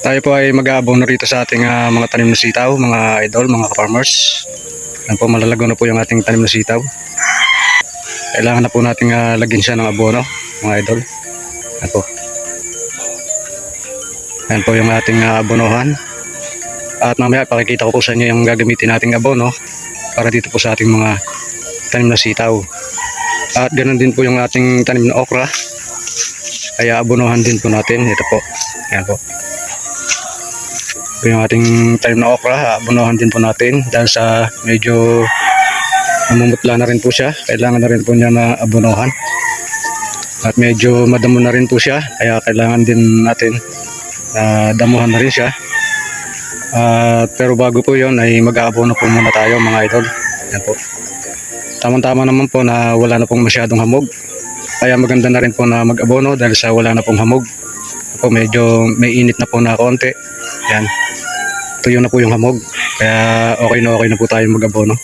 Tayo po ay mag-aabono rito sa ating mga tanim na sitaw, mga idol, mga farmers. Yan po, malalago na po yung ating tanim na sitaw. Kailangan na po nating lagyan siya ng abono, mga idol. Yan po. Yan po yung ating abonohan. At mamaya pakikita ko po sa inyo yung gagamitin nating abono para dito po sa ating mga tanim na sitaw. At ganoon din po yung ating tanim na okra. Kaya abonohan din po natin. Ito po. Yan po. Yung ating tanim na okra, abonohan din po natin dahil sa medyo namumutla na rin po siya. Kailangan na rin po niya na abonohan. At medyo madamo na rin po siya, kaya kailangan din natin damuhan na rin siya. Pero bago po yon ay mag-aabono po muna tayo, mga idol. Yan po. Tamang-tama naman po na wala na pong masyadong hamog. Kaya maganda na rin po na mag-abono dahil sa wala na pong hamog. Po, medyo may init na po na konti. Yan. Tuyo na po yung hamog. Kaya okay na po tayo mag-abono.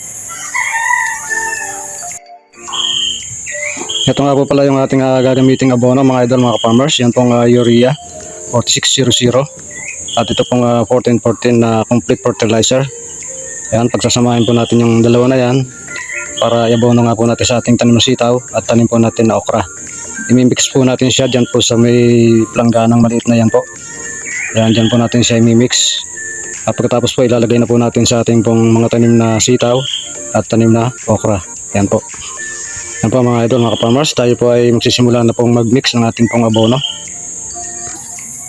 Ito nga po pala yung ating gagamiting abono, mga idol, mga farmers. Yan pong urea 4600. At ito pong 1414 na complete fertilizer. Yan, pagsasamahin po natin yung dalawa na yan para iabono nga po natin sa ating tanim na sitaw at tanim po natin na okra. Imimix po natin siya dyan po sa may plangganang maliit na yan po. Yan, dyan po natin siya imimix. At pagkatapos po ilalagay na po natin sa ating pong mga tanim na sitaw at tanim na okra. Yan po. Yan po mga idol, mga farmers. Tayo po ay magsisimula na pong mag-mix ng ating pong abono.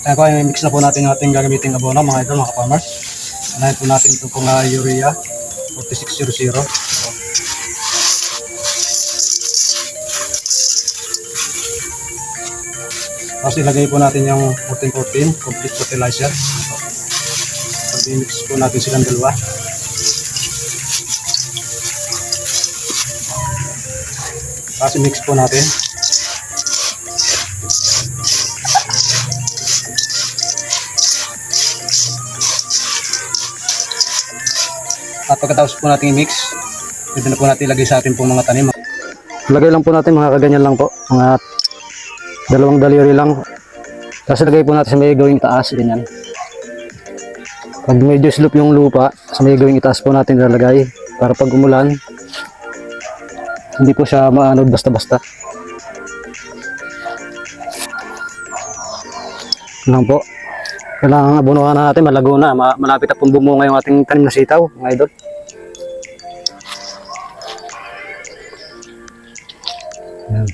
Yan po ay mix na po natin yung ating gagamiting abono, mga idol, mga farmers. Anahin po natin ito pong urea 4600. Tapos ilagay po natin yung 1414 complete fertilizer. Pag-mix po natin silang dalawa. Tapos mix po natin. At pagkatapos po natin i-mix, pwede na po natin ilagay sa ating pong mga tanim. Lagay lang po natin, mga kaganyan lang po. Mga dalawang daliri lang. Tapos lagay po natin sa may gawing taas, ganyan. Pag medyo slope yung lupa, sa may gawing itaas po natin ilalagay para pag umulan, hindi po siya maanod basta-basta. Lang po. Kailangan abunuhan na natin, malago na. Malapit na pong bumunga yung ating tanim na sitaw, mga idol. Yan.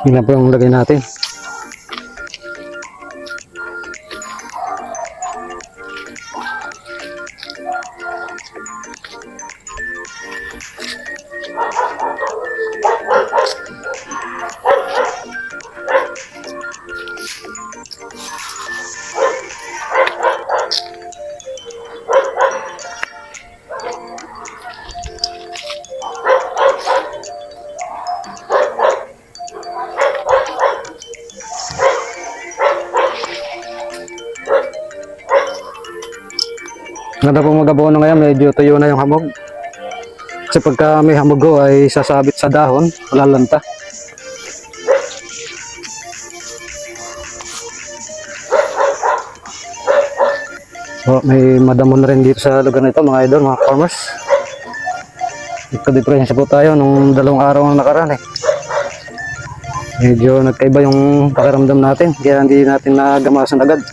Yun na po yung lagay natin. Ganda po mag-abono ngayon, medyo tuyo na yung hamog. Kasi pagka may hamog ko ay sasabit sa dahon, malalanta. So, may madamo na rin dito sa lugar na ito, mga idol, mga farmers. Ika-diferensya po tayo nung 2 araw ang nakaraan eh. Medyo nagkaiba yung pakiramdam natin, kaya hindi natin nagamasan agad.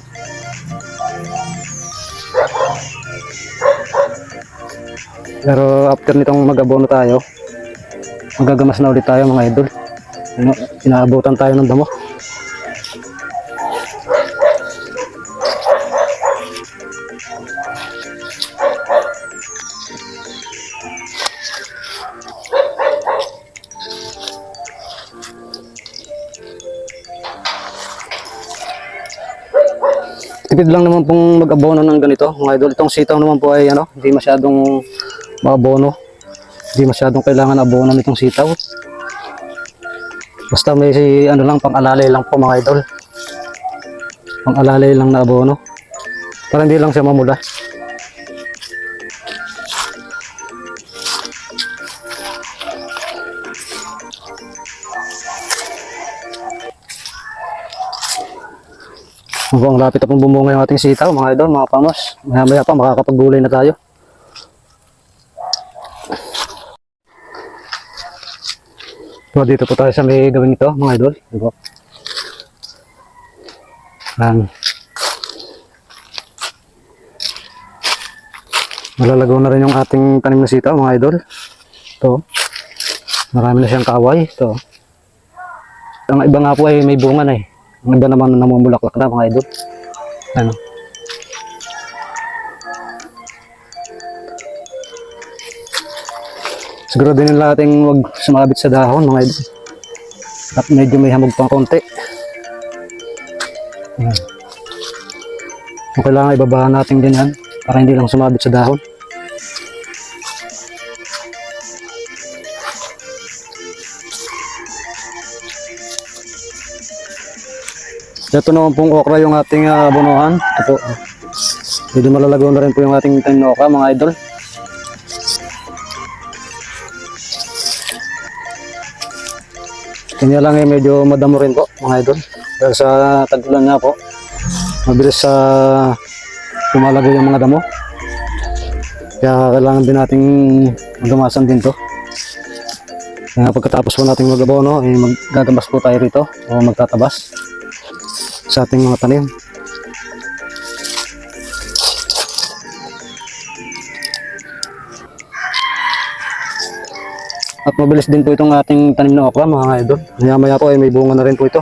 Pero after nitong mag-abono tayo, magagamas na ulit tayo, mga idol. Inaabutan tayo ng damo. Tipid lang naman pong mag-abono ng ganito, mga idol. Itong sitaw naman po ay hindi masyadong maabono. Hindi masyadong kailangan abono nitong sitaw. Basta may lang, pang-alalay lang po, mga idol. Pang-alalay lang na abono. Para hindi lang siya mamula. Mukhang lapit na pong bumunga yung ating sitaw mga idol, mga farmers. Maya maya pa makakapaggulay na tayo. So dito po tayo sa may gawin ito mga idol. Diba? Malalago na rin yung ating tanim na sitaw mga idol. Ito. Marami na siyang kaway. Ito. Ang iba nga po ay may bunga na eh. Ang iba naman namumulaklak na mga idol. Ano? Siguro din natin wag sumabit sa dahon mga idol. At medyo may hamog pang konti. Ayan. So, kailangan ibabahan natin din yan para hindi lang sumabit sa dahon. Ito naman pong okra yung ating bunuhan. Ito po. Medyo malalago na rin po yung ating tanim na okra mga idol. Kanya lang ay medyo madamo rin po mga idol. Dahil sa tag-ulan nga po, mabilis sa pumalagay yung mga damo. Kaya kailangan din nating magamasan din to. Kaya pagkatapos po nating mag-abono, ay maggatabas po tayo rito o magtatabas sa ating mga tanim. At mabilis din po itong ating tanim na okra mga idol. Maya maya po ay may bunga na rin po ito.